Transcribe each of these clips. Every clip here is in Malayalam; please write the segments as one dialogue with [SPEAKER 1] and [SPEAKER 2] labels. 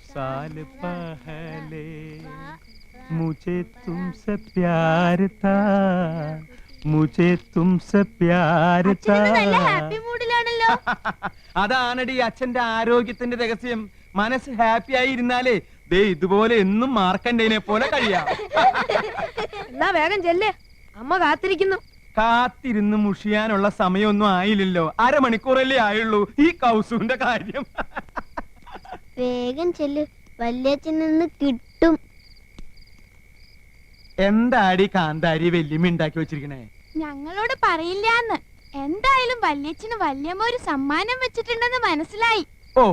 [SPEAKER 1] साल पहले मुझे तुमसे प्यार था मुझे तुमसे प्यार था അതാണടി അച്ഛന്റെ ആരോഗ്യത്തിന്റെ രഹസ്യം. മനസ്സ് ഹാപ്പി ആയി ഇരുന്നാലേ ദേ ഇതുപോലെ എന്നും മാർക്കണ്ടേനെ പോലെ കഴിയാം.
[SPEAKER 2] എന്നാ വേഗം ചെല്ലേ, അമ്മ കാത്തിരിക്കുന്നു.
[SPEAKER 1] കാത്തിരുന്ന് മുഷിയാനുള്ള സമയമൊന്നും ആയില്ലല്ലോ, അരമണിക്കൂറല്ലേ ആയുള്ളൂ ഈ കൗസുവിന്റെ കാര്യം.
[SPEAKER 3] വേഗം ചെല്ല്, വല്യച്ഛൻ നിന്ന് കിട്ടും.
[SPEAKER 1] എന്താടി കാന്താരി വല്യമ്മ ഉണ്ടാക്കി വെച്ചിരിക്കണേ?
[SPEAKER 4] ഞങ്ങളോട് പറയില്ലാന്ന്. എന്തായാലും വല്യച്ഛന് വല്യമ്മ ഒരു സമ്മാനം വെച്ചിട്ടുണ്ടെന്ന് മനസ്സിലായി.
[SPEAKER 1] ഓ,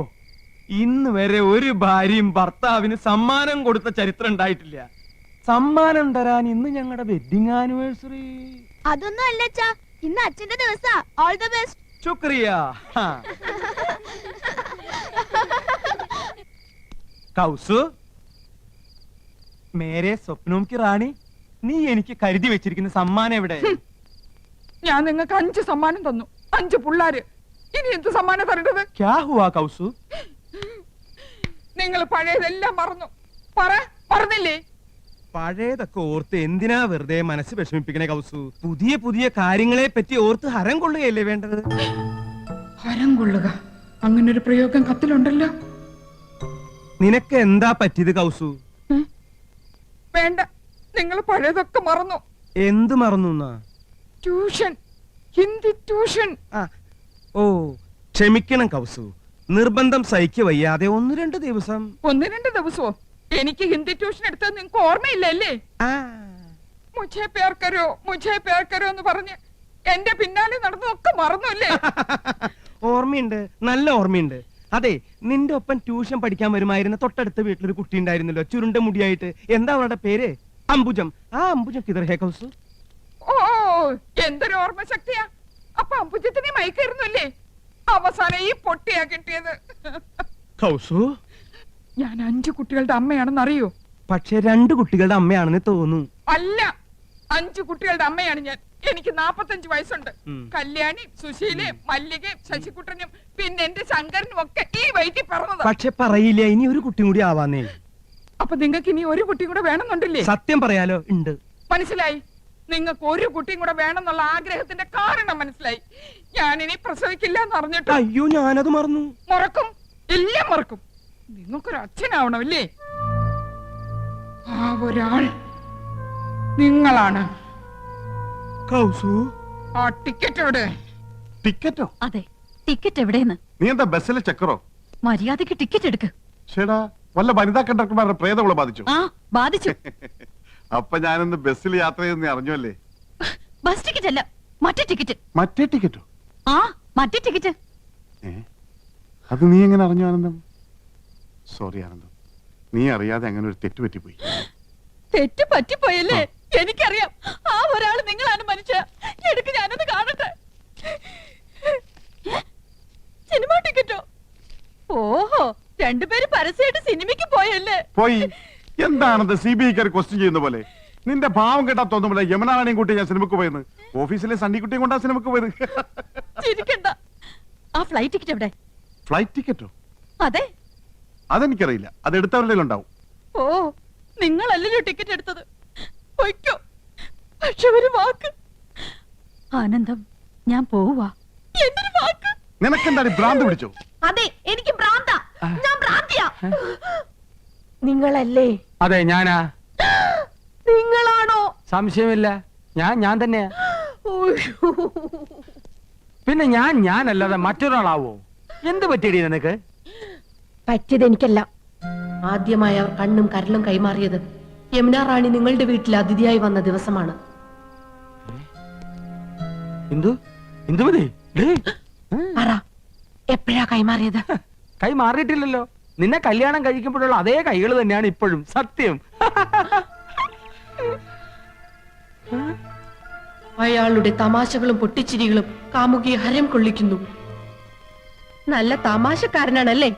[SPEAKER 1] ഇന്ന് വരെ ഒരു ഭാര്യയും ഭർത്താവിന് സമ്മാനം കൊടുത്ത ചരിത്രം ഉണ്ടായിട്ടില്ല. സമ്മാനം തരാൻ ഇന്ന് ഞങ്ങളുടെ വെഡിങ് ആനിവേഴ്സറി.
[SPEAKER 4] അതൊന്നും അല്ലച്ചാ, ഇന്ന് അച്ഛന്റെ ദിവസാ. All the best.
[SPEAKER 1] ശുക്രിയ. കൗസു, മേരെ സ്വപ്നവും കി റാണി, നീ എനിക്ക് കരുതി വെച്ചിരിക്കുന്ന സമ്മാനം എവിടെ?
[SPEAKER 5] ഞാൻ നിങ്ങൾക്ക് 5 സമ്മാനം തന്നു, 5 പിള്ളാര്. ഇനി എന്ത് സമ്മാനം തരേണ്ടത്?
[SPEAKER 1] ക്യാ ഹുവാ കൗസു?
[SPEAKER 5] നിങ്ങൾ പഴയതെല്ലാം മറന്നു. മറന്നില്ലേ?
[SPEAKER 1] പഴയതൊക്കെ ഓർത്ത് എന്തിനാ വെറുതെ മനസ്സ് വിഷമിപ്പിക്കണേ കൗസു? പുതിയ പുതിയ കാര്യങ്ങളെ പറ്റി ഓർത്ത് ഹരം കൊള്ളുകയല്ലേ വേണ്ടത്?
[SPEAKER 5] ഹരം കൊള്ളുക, അങ്ങനൊരു പ്രയോഗം കത്തിലുണ്ടല്ലോ.
[SPEAKER 1] നിനക്ക് എന്താ പറ്റിയത് കൗസു?
[SPEAKER 5] വേണ്ട, നിങ്ങൾ പഴയതൊക്കെ മറന്നു.
[SPEAKER 1] എന്ത് മറന്നു?
[SPEAKER 5] Tuition, Hindi tuition.
[SPEAKER 1] ഓ, ക്ഷമിക്കണം കൗസു, നിർബന്ധം സഹിക്ക വയ്യാതെ 1-2 ദിവസം.
[SPEAKER 5] 1-2 ദിവസമോ? എനിക്ക് ഹിന്ദി ട്യൂഷൻ എടുത്തത് നിങ്ങൾക്ക് ഓർമ്മയില്ലല്ലേ? മുझे प्यार करो എന്ന് പറഞ്ഞ് എന്റെ പിന്നാലെ നടന്നതൊക്കെ മറന്നല്ലേ?
[SPEAKER 1] ഓർമ്മയുണ്ട്, നല്ല ഓർമ്മയുണ്ട്. അതെ, നിന്റെ ഒപ്പം ട്യൂഷൻ പഠിക്കാൻ വരുമായിരുന്ന തൊട്ടടുത്ത വീട്ടിലൊരു കുട്ടി ഉണ്ടായിരുന്നല്ലോ, ചുരുണ്ട മുടിയായിട്ട്. എന്താ അവളുടെ പേര്? അംബുജം. ആ അംബുജം കിതർ ഹേ കൗസു?
[SPEAKER 5] ഓ, എന്തൊരു ഓർമ്മ ശക്തിയാ. അപ്പൊ അംബുജത്തിനെ മയക്കായിരുന്നല്ലേ? അവസാനം ഈ പൊട്ടിയാ കിട്ടിയത്.
[SPEAKER 1] കൗസു,
[SPEAKER 5] ഞാൻ 5 കുട്ടികളുടെ അമ്മയാണെന്ന് അറിയോ?
[SPEAKER 1] പക്ഷെ 2 കുട്ടികളുടെ അമ്മയാണെന്ന് തോന്നുന്നു.
[SPEAKER 5] അല്ല, 5 കുട്ടികളുടെ അമ്മയാണ് ഞാൻ. എനിക്ക് 45 വയസ്സുണ്ട്. കല്യാണി, സുശീലെ, മല്ലികയും ശശികുട്ടനും പിന്നെ എന്റെ ശങ്കരനും ഒക്കെ ഈ വയറ്റിൽ പറഞ്ഞത്.
[SPEAKER 1] പക്ഷെ പറയില്ല, ഇനി ഒരു കുട്ടി കൂടി ആവാന്നേ.
[SPEAKER 5] അപ്പൊ നിങ്ങൾക്ക് ഇനി ഒരു കുട്ടി കൂടെ വേണമെന്നുണ്ടല്ലേ?
[SPEAKER 1] സത്യം പറയാലോ, ഉണ്ട്.
[SPEAKER 5] മനസ്സിലായി. നിങ്ങൾക്ക് ഒരു കുട്ടിയും കൂടെ വേണമെന്നുള്ള ആഗ്രഹത്തിന്റെ കാരണം മനസ്സിലായി. ഞാനിനി പ്രസവിക്കില്ല എന്ന് അറിഞ്ഞിട്ട്.
[SPEAKER 1] അയ്യോ, ഞാനത് മറന്നു.
[SPEAKER 5] മറക്കും, എല്ലാം മറക്കും. നിങ്ങൾക്കൊരു അച്ഛനാവണമല്ലേ? ആ ഒരാൾ നിങ്ങളാണ്.
[SPEAKER 1] കൗസു,
[SPEAKER 5] ആ ടിക്കറ്റ് എവിടെ?
[SPEAKER 6] ടിക്കറ്റോ?
[SPEAKER 2] അതെ, ടിക്കറ്റ് എവിടെയെന്ന്.
[SPEAKER 6] നീ എന്താ ബസ്സിലെ ചക്കറോ?
[SPEAKER 2] മര്യാദക്ക് ടിക്കറ്റ് എടുക്ക്.
[SPEAKER 6] ചേടാ, വല്ല വനിതാ കണ്ടക്ടർമാരുടെ പ്രേതങ്ങളെ ബാധിച്ചു?
[SPEAKER 2] ആ, ബാധിച്ചു.
[SPEAKER 6] അപ്പൊ ഞാനൊന്ന് ബസ്സിൽ യാത്ര ചെയ്തെന്ന് അറിഞ്ഞല്ലേ?
[SPEAKER 2] ബസ് ടിക്കറ്റ് അല്ല, മറ്റേ ടിക്കറ്റ്.
[SPEAKER 6] മറ്റേ ടിക്കറ്റോ?
[SPEAKER 2] ആ, മറ്റേ ടിക്കറ്റ്.
[SPEAKER 6] അത് നീ എങ്ങനെ അറിഞ്ഞു ആനന്ദം? സോറി ആനന്ദം, നീ അറിയാതെ അങ്ങനെ ഒരു തെറ്റ് പറ്റിപ്പോയി.
[SPEAKER 2] തെറ്റ് പറ്റിപ്പോയല്ലേ? എനിക്കറിയാം, ആ ഒരാള് നിങ്ങളാണ് മനുഷ്യ. എടുക്ക്, ഞാനൊന്ന് കാണട്ടെ. സിനിമ ടിക്കറ്റോ? ഓഹോ, 2 പേര് പരസ്യമായിട്ട് സിനിമയ്ക്ക് പോയല്ലേ?
[SPEAKER 6] പോയി. എന്താണത് CBI ക്വസ്റ്റ്യൻ ചെയ്യുന്ന പോലെ? നിന്റെ ഭാവം കേട്ടാ തോന്നുമ്പോൾ യമുനാറാണിയും കൂട്ടി ഞാൻ സിനിമക്ക് പോയെന്ന്. ഓഫീസിലെ സണ്ണിക്കുട്ടിയും കൊണ്ടാ സിനിമക്ക് പോയത്.
[SPEAKER 2] ചിരിക്കണ്ട. ആ ഫ്ലൈറ്റ് ടിക്കറ്റ് എവിടെ?
[SPEAKER 6] ഫ്ലൈറ്റ് ടിക്കറ്റോ?
[SPEAKER 2] അതെ.
[SPEAKER 6] അതെനിക്കറിയില്ല, അത് എടുത്തവരുടെ ഉണ്ടാവും.
[SPEAKER 2] ഓ, നിങ്ങളല്ലല്ലോ ടിക്കറ്റ് എടുത്തത്. പൊയ്ക്കോ. പക്ഷെ ഒരു വാക്ക്. ആനന്ദം, ഞാൻ പോവാ. എന്തൊരു വാക്ക്?
[SPEAKER 6] നിനക്കെന്താണ് ഭ്രാന്ത് പിടിച്ചോ?
[SPEAKER 2] അതെ, എനിക്ക് ഭ്രാന്താ. ഞാൻ ഭ്രാന്തിയാ. നിങ്ങളല്ലേ?
[SPEAKER 1] അതെ, ഞാനാ.
[SPEAKER 2] നിങ്ങളാണോ?
[SPEAKER 1] സംശയമില്ല, ഞാൻ തന്നെയാ. പിന്നെ ഞാനല്ലാതെ മറ്റൊരാളാവോ? എന്ത് പറ്റിയടി നിനക്ക്?
[SPEAKER 7] പറ്റിയത് എനിക്കല്ല. ആദ്യമായി അവർ കണ്ണും കരലും കൈമാറിയത് യമുന റാണി നിങ്ങളുടെ വീട്ടിൽ അതിഥിയായി വന്ന ദിവസമാണ്. പറ, എപ്പോഴാ കൈമാറിയത്?
[SPEAKER 1] കൈ മാറിയിട്ടില്ലല്ലോ. നിന്നെ കല്യാണം കഴിക്കുമ്പോഴുള്ള അതേ കൈകൾ തന്നെയാണ് ഇപ്പോഴും. സത്യം.
[SPEAKER 7] അയാളുടെ തമാശകളും പൊട്ടിച്ചിരികളും കാമുകിയെ ഹരം കൊള്ളിക്കുന്നു. നല്ല തമാശക്കാരനാണല്ലേ?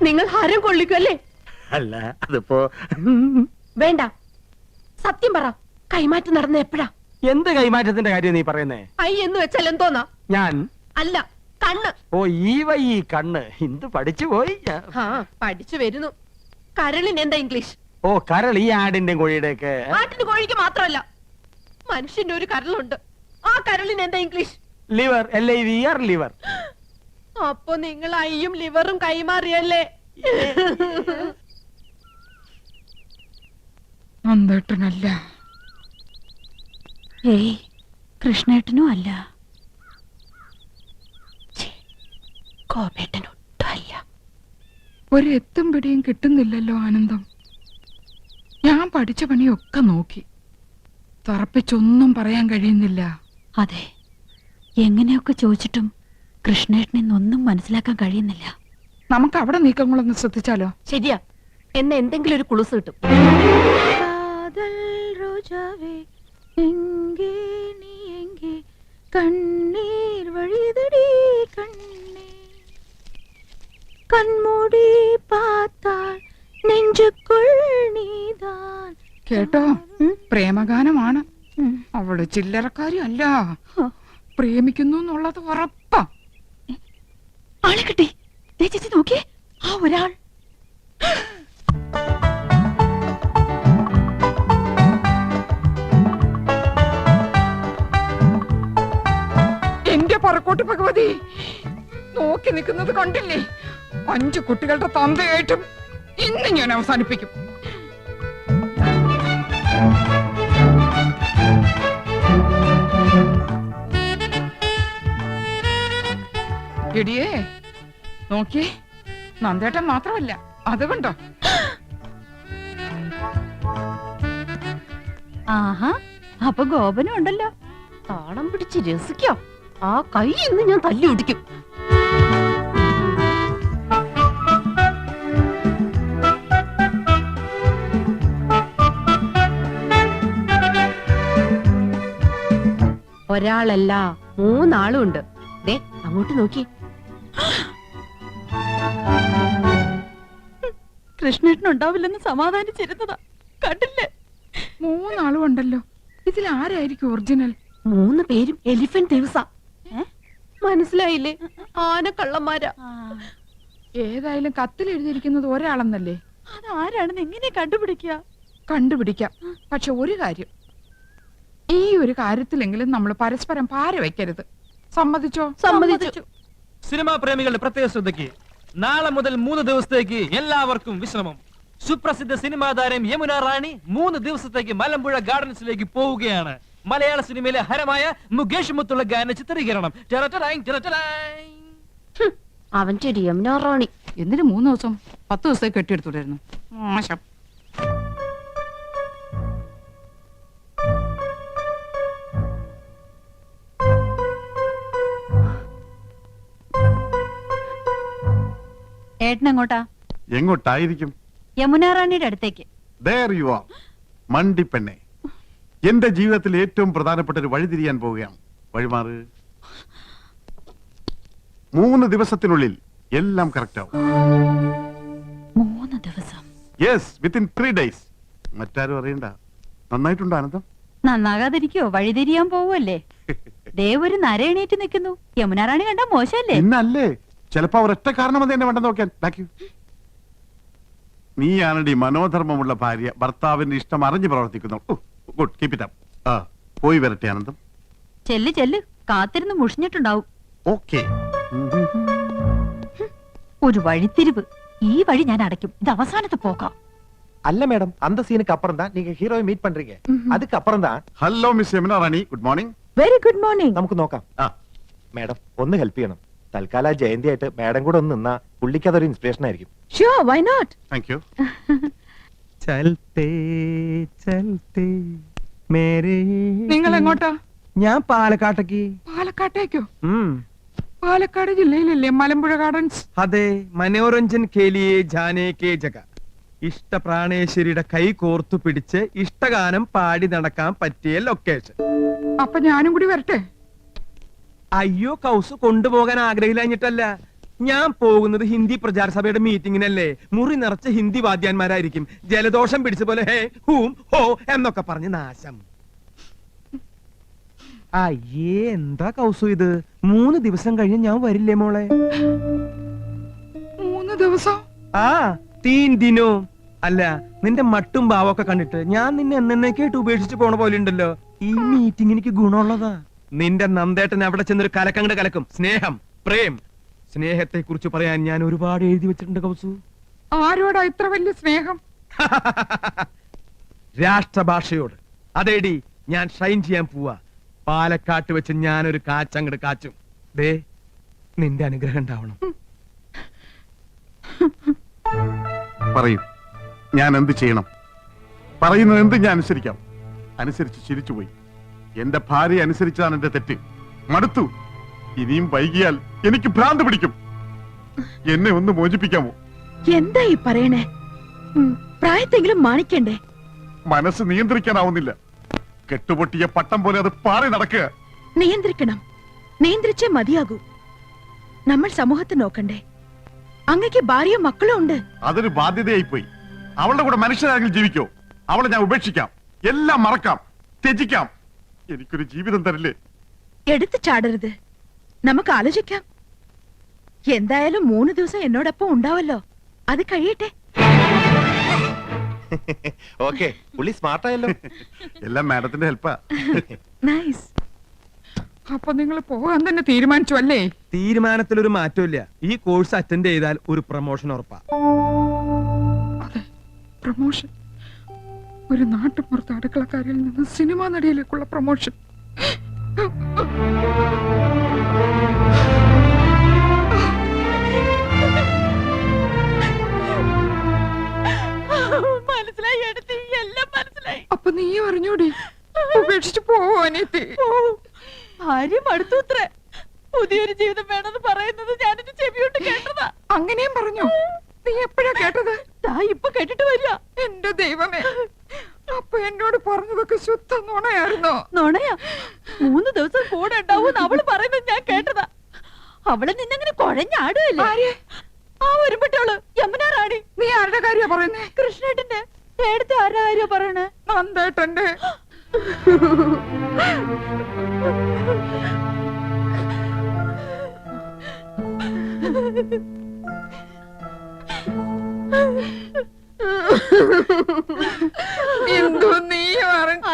[SPEAKER 7] നിങ്ങൾ ഹരം കൊള്ളിക്കുമല്ലേ?
[SPEAKER 1] അല്ല, അതിപ്പോ
[SPEAKER 7] വേണ്ട, സത്യം പറ. കൈമാറ്റം നടന്ന എപ്പോഴാ?
[SPEAKER 1] എന്ത് കൈമാറ്റത്തിന്റെ കാര്യം നീ പറയുന്നേ?
[SPEAKER 7] ഐ എന്ന് വെച്ചാൽ എന്തോന്നാ?
[SPEAKER 1] ഞാൻ
[SPEAKER 7] അല്ല, കണ്ണ്.
[SPEAKER 8] ഓ ഈ കണ്ണ് എന്ത് പഠിച്ചു പോയി
[SPEAKER 7] ആ പഠിച്ചു വരുന്നു. കരളിന് എന്താ ഇംഗ്ലീഷ്?
[SPEAKER 8] ഓ കരൾ ഈ ആടിന്റെ കോഴിയുടെ ഒക്കെ
[SPEAKER 7] ആട്ടിന് കോഴിക്ക് മാത്രമല്ല മനുഷ്യന്റെ ഒരു കരളുണ്ട്. ആ കരളിന് എന്താ ഇംഗ്ലീഷ്?
[SPEAKER 8] Liver LIVR liver.
[SPEAKER 7] അപ്പൊ നിങ്ങൾ അയ്യും ലിവറും കൈമാറിയല്ലേ?
[SPEAKER 5] നന്ദേട്ടനല്ല.
[SPEAKER 2] ഏയ് കൃഷ്ണേട്ടനും അല്ല.
[SPEAKER 7] കോപേട്ടനൊട്ടും അല്ല.
[SPEAKER 5] ഒരു എത്തും പിടിയും കിട്ടുന്നില്ലല്ലോ ആനന്ദം. ഞാൻ പഠിച്ച പണിയൊക്കെ നോക്കി, തറപ്പിച്ചൊന്നും പറയാൻ കഴിയുന്നില്ല.
[SPEAKER 2] അതെ, എങ്ങനെയൊക്കെ ചോദിച്ചിട്ടും കൃഷ്ണേട്ടനെന്നൊന്നും മനസ്സിലാക്കാൻ കഴിയുന്നില്ല.
[SPEAKER 5] നമുക്ക് അവിടെ നീക്കങ്ങളൊന്ന് ശ്രദ്ധിച്ചാലോ?
[SPEAKER 7] ശരിയാ, എന്നെ എന്തെങ്കിലും ഒരു കുളുസ് കിട്ടും.
[SPEAKER 2] കണ്ണീർ വഴിതടി കണ്ണേ കൺമൂടി പാത്താൽ നെഞ്ചുക്കുൾ നീതാൻ.
[SPEAKER 5] കേട്ടോ, പ്രേമഗാനമാണ്. അവള് ചില്ലറക്കാരി അല്ല, പ്രേമിക്കുന്നു എന്നുള്ളത് ഉറപ്പാ.
[SPEAKER 2] ആളെ കിട്ടി. ദേ ചേച്ചി നോക്കിയേ, ആ ഒരാൾ.
[SPEAKER 5] എന്റെ പറക്കോട്ട് ഭഗവതി, നോക്കി നിൽക്കുന്നത് കണ്ടില്ലേ? 5 കുട്ടികളുടെ തന്തയായിട്ടും ഇന്ന് ഞാൻ അവസാനിപ്പിക്കും. എടിയേ നോക്കിയേ, നന്ദേട്ടൻ മാത്രമല്ല, അത് കണ്ടോ?
[SPEAKER 2] ആഹാ, അപ്പൊ ഗോപനും ഉണ്ടല്ലോ.
[SPEAKER 7] താളം പിടിച്ച് രസിക്കാം. ആ കൈ ഇന്ന് ഞാൻ തല്ലി ഒടിക്കും. ഒരാളല്ല 3 ആളും ഉണ്ട്. ദേ അങ്ങോട്ട് നോക്കി.
[SPEAKER 2] കൃഷ്ണേട്ടൻ ഉണ്ടാവില്ലെന്ന് സമാധാനിച്ചിരുന്നതാ, കണ്ടില്ലേ?
[SPEAKER 5] 3 ആളും ഉണ്ടല്ലോ. ഇതിൽ ആരായിരിക്കും ഒറിജിനൽ?
[SPEAKER 7] 3 പേരും എലിഫന്റ് ദിവസ. മനസ്സിലായില്ലേ? ആനക്കള്ളന്മാരാ.
[SPEAKER 5] ഏതായാലും കത്തിൽ എഴുതിയിരിക്കുന്നത് ഒരാളെന്നല്ലേ?
[SPEAKER 2] അതാരാണെന്ന് എങ്ങനെ കണ്ടുപിടിക്കുക?
[SPEAKER 5] കണ്ടുപിടിക്കാം. പക്ഷെ ഒരു കാര്യം, ഈ ഒരു കാര്യത്തിലെങ്കിലും നമ്മൾ പരസ്പരം പാര വെക്കരുത്. സമ്മതിച്ചോ?
[SPEAKER 7] സമ്മതിച്ചു.
[SPEAKER 9] സിനിമാ പ്രേമികളുടെ പ്രത്യേക ശ്രദ്ധയ്ക്ക് നാളെ മുതൽ 3 ദിവസത്തേക്ക് എല്ലാവർക്കും വിശ്രമം. സുപ്രസിദ്ധ സിനിമാ താരം യമുന റാണി 3 ദിവസത്തേക്ക് മലമ്പുഴ ഗാർഡൻസിലേക്ക് പോവുകയാണ്. മലയാള സിനിമയിലെ ഹരമായ മുകേഷ് മുത്തുള്ള ഗാന ചിത്രീകരണം.
[SPEAKER 7] അവന്റെ ഒരു യമുന റാണി.
[SPEAKER 5] എന്തിനു 3 ദിവസം? 10 ദിവസത്തേക്ക് കെട്ടിയെടുത്തുണ്ടായിരുന്നു. മോശം.
[SPEAKER 2] ഏട്ടനെങ്ങോട്ടാ?
[SPEAKER 6] എങ്ങോട്ടായിരിക്കും?
[SPEAKER 2] യമുന റാണിയുടെ അടുത്തേക്ക്.
[SPEAKER 6] There you are, മണ്ടിപ്പെണ്ണെ. എന്റെ ജീവിതത്തിൽ ഏറ്റവും പ്രധാനപ്പെട്ട ഒരു വഴി തിരിയാൻ പോവുകയാണ്. വഴിമാറ്. 3 ദിവസത്തിനുള്ളിൽ എല്ലാം കറക്റ്റ് ആവും.
[SPEAKER 2] 3 ദിവസം?
[SPEAKER 6] Yes, within 3 days. മറ്റാരും അറിയണ്ട. നന്നായിട്ടുണ്ടോ ആനന്ദം?
[SPEAKER 2] നന്നാകാതിരിക്കോ? വഴിതിരിയാൻ പോവല്ലേ? ദേവൊരു നര എണീറ്റ് നിൽക്കുന്നു. യമുന റാണി കണ്ടാ മോശമല്ലേ?
[SPEAKER 6] ഇന്നല്ലേ, ചിലപ്പോ ഒരൊറ്റ കാരണം അത് എന്നെ വേണ്ടെന്ന് നോക്കാൻ. നീയാണടി മനോധർമ്മമുള്ള ഭാര്യ, ഭർത്താവിന്റെ ഇഷ്ടം അറിഞ്ഞു പ്രവർത്തിക്കുന്നു. Good, keep it up. പോയി വരട്ടെ ആനന്ദം.
[SPEAKER 2] ചെല്ല് ചെല്ല്, കാത്തിരുന്ന് മുഷിഞ്ഞിട്ടുണ്ടാവും.
[SPEAKER 6] ഓക്കേ.
[SPEAKER 2] ഒരു വഴിത്തിരിവ്. ഈ വഴി ഞാൻ അടയ്ക്കും. ഇത് അവസാനത്തെ പോക്കാം.
[SPEAKER 10] அல்ல மேடம், அந்த சீனுக்கு அப்புறம் தான் நீங்க ஹீரோவை மீட் பண்றீங்க. அதுக்கு அப்புறம் தான்.
[SPEAKER 6] Hello miss Yamuna Rani, good morning.
[SPEAKER 2] Very good morning.
[SPEAKER 10] നമുക്ക് നോക്കാം. മേഡം ഒന്ന് ഹെൽപ്പ് ചെയ്യണം. തൽക്കാലം ജയന്തി ആയിട്ട് മേഡം കൂടെ ഒന്ന് നിന്നാ പുള്ളിക്ക് അതൊരു ഇൻസ്പിറേഷൻ ആയിരിക്കും.
[SPEAKER 2] Sure, why not?
[SPEAKER 6] Thank you.
[SPEAKER 1] ചൽത്തേ ചൽത്തേ മേരേ.
[SPEAKER 5] നിങ്ങൾ എങ്ങോട്ടാ?
[SPEAKER 1] ഞാൻ പാലക്കാട്ടേക്ക്.
[SPEAKER 5] പാലക്കാട്ടേക്കോ? പാലക്കാട് ജില്ലയിലല്ലേ മലമ്പുഴ ഗാർഡൻസ്?
[SPEAKER 1] അതെ, മനോരഞ്ജൻ കേലിയെ ജാനേ കേ ജഗ. ഇഷ്ടപ്രാണേശ്വരിയുടെ കൈ കോർത്തു പിടിച്ച് ഇഷ്ടഗാനം പാടി നടക്കാൻ പറ്റിയ ലൊക്കേഷൻ.
[SPEAKER 5] അപ്പൊ ഞാനും കൂടി വരട്ടെ?
[SPEAKER 1] അയ്യോ, കൗസ് കൊണ്ടുപോകാൻ ആഗ്രഹിച്ചിട്ടല്ല. ഞാൻ പോകുന്നത് ഹിന്ദി പ്രചാര സഭയുടെ മീറ്റിങ്ങിനല്ലേ. മുറി നിറച്ച ഹിന്ദി വാദ്യാന്മാരായിരിക്കും. ജലദോഷം പിടിച്ച പോലെ ഹേ ഹൂം ഹോ എന്നൊക്കെ പറഞ്ഞ് നാശം. അയ്യേ എന്താ കൗസു ഇത്? 3 ദിവസം കഴിഞ്ഞ് ഞാൻ വരില്ലേ മോളെ?
[SPEAKER 5] 3 ദിവസം?
[SPEAKER 1] ആ 3 ദിനോ. അല്ല നിന്റെ മട്ടും ഭാവമൊക്കെ കണ്ടിട്ട് ഞാൻ നിന്നെ എന്നേക്കായിട്ട് ഉപേക്ഷിച്ച് പോണ പോലെ ഉണ്ടല്ലോ. ഈ മീറ്റിംഗ് എനിക്ക് ഗുണമുള്ളതാ. നിന്റെ നന്ദേട്ടൻ അവിടെ ചെന്നൊരു കലക്കങ്ങട് കലക്കും. സ്നേഹം, പ്രേം, സ്നേഹത്തെ കുറിച്ച് പറയാൻ ഞാൻ ഒരുപാട് എഴുതി വെച്ചിട്ടുണ്ട് കൗസു.
[SPEAKER 5] ആരോടാ ഇത്ര വലിയ സ്നേഹം?
[SPEAKER 1] രാഷ്ട്രഭാഷയോട്. അതേടി ഞാൻ ഷൈൻ ചെയ്യാൻ പോവാ. പാലക്കാട്ട് വെച്ച് ഞാനൊരു കാച്ചങ്ങട് കാച്ചും. ദേ നിന്റെ അനുഗ്രഹം ഉണ്ടാവണം.
[SPEAKER 6] പറയൂ, ഞാൻ എന്ത് ചെയ്യണം? പറയുന്നത് എന്ത് ഞാൻ അനുസരിക്കാം. അനുസരിച്ച് ചിരിച്ചുപോയി. എന്റെ ഭാര്യ അനുസരിച്ചതാണ് എന്റെ തെറ്റ്. മടുത്തു. ഇനിയും വൈകിയാൽ എനിക്ക് ഭ്രാന്ത് പിടിക്കും. എന്നെ ഒന്ന് മോചിപ്പിക്കാമോ?
[SPEAKER 2] എന്താ ഈ പറയണേ? പ്രായത്തെങ്കിലും മാണിക്കണ്ടേ?
[SPEAKER 6] മനസ്സ് നിയന്ത്രിക്കാനാവുന്നില്ല. കെട്ടുപൊട്ടിയ പട്ടം പോലെ അത് പാറി നടക്കുക.
[SPEAKER 2] നിയന്ത്രിക്കണം. നിയന്ത്രിച്ചേ മതിയാകൂ. നമ്മൾ സമൂഹത്തെ നോക്കണ്ടേ? അങ്ങക്ക് ഭാര്യയും മക്കളും ഉണ്ട്.
[SPEAKER 6] അതൊരു ബാധ്യതയായി പോയി. അവളുടെ കൂടെ മനുഷ്യരാണെങ്കിൽ ജീവിക്കോ? അവളെ ഞാൻ ഉപേക്ഷിക്കാം, എല്ലാം മറക്കാം, ത്യജിക്കാം. എനിക്കൊരു ജീവിതം തരില്ലേ?
[SPEAKER 2] എടുത്തു ചാടരുത്. നമുക്ക് ആലോചിക്കാം. എന്തായാലും 3 ദിവസം എന്നോടൊപ്പം ഉണ്ടാവല്ലോ. അത് കഴിയട്ടെ.
[SPEAKER 10] ഓക്കെ, പുള്ളി സ്മാർട്ടായല്ലോ.
[SPEAKER 6] എല്ലാം മാഡത്തിന്റെ ഹെൽപ്പാ.
[SPEAKER 2] നൈസ്.
[SPEAKER 5] അപ്പൊ നിങ്ങൾ പോകാൻ തന്നെ തീരുമാനിച്ചു അല്ലേ?
[SPEAKER 1] തീരുമാനത്തിലൊരു മാറ്റമില്ല. ഈ കോഴ്സ് അറ്റൻഡ് ചെയ്താൽ ഒരു പ്രൊമോഷൻ ഉറപ്പാ.
[SPEAKER 5] അതെ, പ്രൊമോഷൻ. ഒരു നാട്ടുപുറത്ത് അടുക്കളക്കാരിൽ നിന്ന് സിനിമാ നടിയിലേക്കുള്ള പ്രൊമോഷൻ.
[SPEAKER 2] മനസ്സിലായി എടുത്തി, എല്ലാം മനസ്സിലായി.
[SPEAKER 5] അപ്പൊ നീ അറിഞ്ഞൂടി? ഉപേക്ഷിച്ചു പോവാനേത്തി.
[SPEAKER 2] ഭാര്യ മടുത്തൂത്രേ. പുതിയൊരു ജീവിതം വേണമെന്ന് പറയുന്നത് ഞാനെന്റെ ചെവിയോട്ട് കേട്ടതാ.
[SPEAKER 5] അങ്ങനെയും പറഞ്ഞു? നീ എപ്പോഴാ കേട്ടത്?
[SPEAKER 2] ഇപ്പൊ കേട്ടിട്ട് വരിക.
[SPEAKER 5] എന്റെ ദൈവമേ, അപ്പൊ എന്നോട് പറഞ്ഞതൊക്കെ ശുദ്ധ നുണയായിരുന്നോ?
[SPEAKER 2] നുണയാ? 3 ദിവസം കൂടെ ഉണ്ടാവും അവള് പറയുന്നത് ഞാൻ കേട്ടതാ. അവള് നിന്നങ്ങനെ കുഴഞ്ഞാടുകയല്ലേ? ആ ഒരുപെട്ടവള് യമുന റാണി.
[SPEAKER 5] നീ ആരുടെ കാര്യ പറയുന്നേ?
[SPEAKER 2] കൃഷ്ണേട്ടന്റെ. നേരത്തെ ആരുടെ കാര്യ പറയണേ?
[SPEAKER 5] നന്ദേട്ടന്റെ. എന്തോ നീ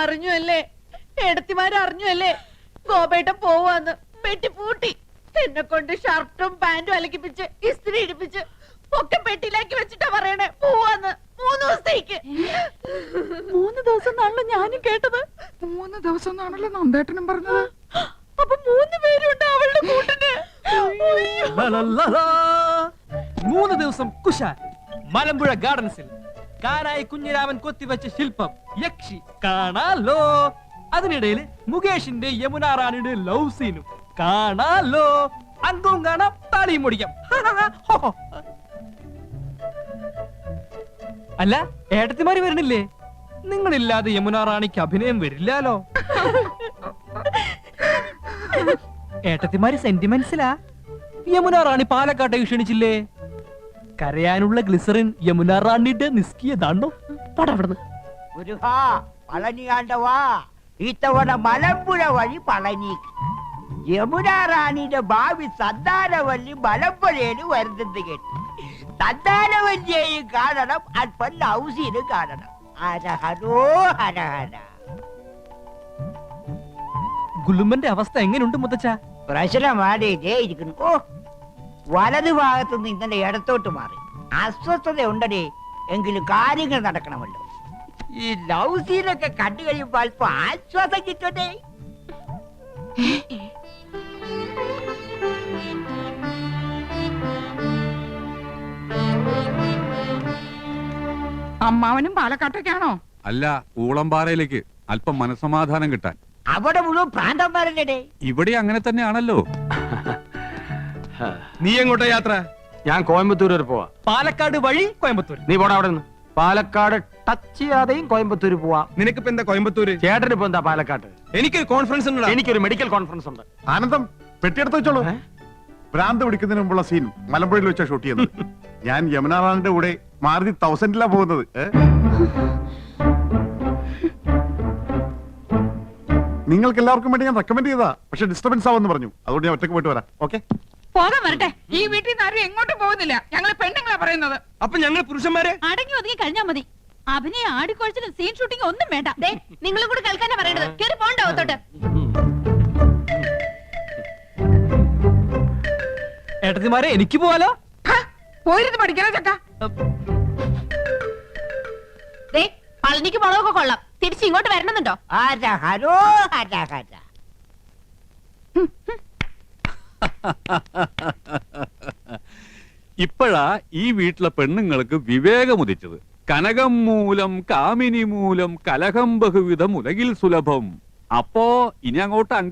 [SPEAKER 2] അറിഞ്ഞു അല്ലേ? എടത്തിമാരറിഞ്ഞു അല്ലേ? ഗോപേട്ടൻ പോവാന്ന് പെട്ടി പൂട്ടി. എന്നെ കൊണ്ട് ഷർട്ടും പാന്റും അലക്കിപ്പിച്ച് ഇസ്തിരി ഇടിപ്പിച്ച് ഒക്കെ പെട്ടിയിലാക്കി വെച്ചിട്ടാ പറയണേ പോവാന്ന്. 3 ദിവസത്തേക്ക്. 3 ദിവസം എന്നാണല്ലോ ഞാനും കേട്ടത്.
[SPEAKER 5] 3 ദിവസം എന്നാണല്ലോ നന്ദേട്ടനും പറഞ്ഞത്.
[SPEAKER 2] അപ്പൊ 3 പേരുണ്ട് അവളുടെ കൂട്ടിന്.
[SPEAKER 9] 3 ദിവസം കുശാൽ മലമ്പുഴ ഗാർഡൻസിൽ കാനായി കുഞ്ഞിരാമൻ കൊത്തിവെച്ച ശില്പം യക്ഷി കാണാലോ. അതിനിടയിൽ മുകേഷിന്റെ യമുന റാണിയുടെ ലവ് സീനും കാണാലോ. അംഗവും കാണാം, താളിയും മുടിക്കാം. അല്ല, ഏട്ടത്തിമാര് വരണില്ലേ? നിങ്ങളില്ലാതെ യമുന റാണിക്ക് അഭിനയം വരില്ലാലോ. ഏട്ടത്തിമാര് സെന്റിമെന്റ്സിലാ. യമുന റാണി പാലക്കാട്ടെ ക്ഷണിച്ചില്ലേ? കരയാനുള്ള ഗ്ലിസറിൻ യമുന റാണിയുടെ നിസ്കിയതാണോ? പടവിടുന്ന്
[SPEAKER 11] പളനിയാണ്ടവാ ഇത്തവണ മലമ്പുഴ വഴി പളനി. യമുന റാണിയുടെ ഭാവി സന്താനവല്ലി മലമ്പുഴയിൽ വരുന്നത് കേട്ടു. സന്താനവല്ലിയെയും കാണണം, അല്പം ലൗസിനും കാണണം. ഹരഹരോ ഹരഹര.
[SPEAKER 9] ഗുലുമന്റെ അവസ്ഥ എങ്ങനെയുണ്ട് മുത്തച്ഛ?
[SPEAKER 11] പ്രശ്നമാടേ ഇരിക്കുന്നു. ഓ, വലതു ഭാഗത്തുനിന്ന് ഇന്നലെ ഇടത്തോട്ട് മാറി. അസ്വസ്ഥത ഉണ്ടടേ, എങ്കിലും കാര്യങ്ങൾ നടക്കണമല്ലോ. ഈ ലവ് സീനൊക്കെ കണ്ടു കഴിയുമ്പോൾ അല്പം ആശ്വാസം കിട്ടട്ടെ.
[SPEAKER 5] അമ്മാവനും പാലക്കാട്ടേക്കാണോ?
[SPEAKER 12] അല്ല, ഊളംപാറയിലേക്ക് അല്പം മനസമാധാനം കിട്ടാൻ.
[SPEAKER 11] അവിടെ മുഴുവൻ പ്രാന്തന്മാരല്ലേ?
[SPEAKER 12] ഇവിടെ അങ്ങനെ തന്നെയാണല്ലോ.
[SPEAKER 1] നീ എങ്ങോട്ടാ യാത്ര?
[SPEAKER 8] ഞാൻ കോയമ്പത്തൂർ വരെ പോവാ.
[SPEAKER 9] പാലക്കാട് വഴി കോയമ്പത്തൂർ.
[SPEAKER 8] നീ പോടാ അവിടെ നിന്ന്. പാലക്കാട് ടച്ച് ചെയ്യാതെയും കോയമ്പത്തൂർ പോവാ.
[SPEAKER 1] നിനക്കിപ്പോ എന്താ കോയമ്പത്തൂര്?
[SPEAKER 8] ചേട്ടന് ഇപ്പൊ എന്താ പാലക്കാട്ട്?
[SPEAKER 1] എനിക്കൊരു കോൺഫറൻസ് ഉണ്ട്.
[SPEAKER 8] എനിക്കൊരു മെഡിക്കൽ കോൺഫറൻസ് ഉണ്ട്.
[SPEAKER 6] ആനന്ദം, പെട്ടിയെടുത്ത് വെച്ചോളൂ. ഭ്രാന്ത് പിടിക്കുന്നതിന് മുമ്പുള്ള സീൻ മലമ്പുഴയിൽ വെച്ചാ ഷൂട്ട് ചെയ്യുന്നത്. ഞാൻ യമുന റാണിന്റെ കൂടെ മാരുതി 1000-ലാ പോകുന്നത്. നിങ്ങൾക്ക് എല്ലാവർക്കും വേണ്ടി ഞാൻ റെക്കമെൻഡ് ചെയ്താ, പക്ഷെ ഡിസ്റ്റർബൻസ് ആവുമെന്ന് പറഞ്ഞു. അതുകൊണ്ട് ഞാൻ ഒറ്റക്ക് പോയിട്ട് വരാം. ഓക്കെ,
[SPEAKER 5] പോകാൻ വരട്ടെ. ഈ വീട്ടിൽ നിന്ന് ആരും എങ്ങോട്ടും പോകുന്നില്ല. ഞങ്ങൾ പെണ്ണുങ്ങളാ പറയുന്നത്.
[SPEAKER 1] അപ്പൊ ഞങ്ങൾ പുരുഷന്മാരെ
[SPEAKER 2] അടങ്ങി ഒതുങ്ങി കഴിഞ്ഞാ മതി. അഭിനയ ആടിക്കൊഴിച്ചിലും സീൻ ഷൂട്ടിംഗ് ഒന്നും വേണ്ട. നിങ്ങളും കൂടി കേൾക്കാനാ പറയണത്. കേറി പോണ്ടോ അകത്തോട്ട്.
[SPEAKER 9] ഏട്ടത്തിമാരെ എനിക്ക് പോവാലോ?
[SPEAKER 5] പോയിരുന്നു പഠിക്കണ ചക്ക.
[SPEAKER 2] പളനിക്ക് മുളകൊക്കെ കൊള്ളാം. തിരിച്ച് ഇങ്ങോട്ട് വരണമെന്നുണ്ടോ?
[SPEAKER 11] ആരാ ഹരോ ആരാ ഹരാ.
[SPEAKER 12] ഇപ്പോഴാ ഈ വീട്ടിലെ പെണ്ണുങ്ങൾക്ക് വിവേകമുദിച്ചത്. കനകം മൂലം കാമിനി മൂലം കലഹം ബഹുവിധം ഉലകിൽ സുലഭം. അപ്പോ ഇനി അങ്ങോട്ട്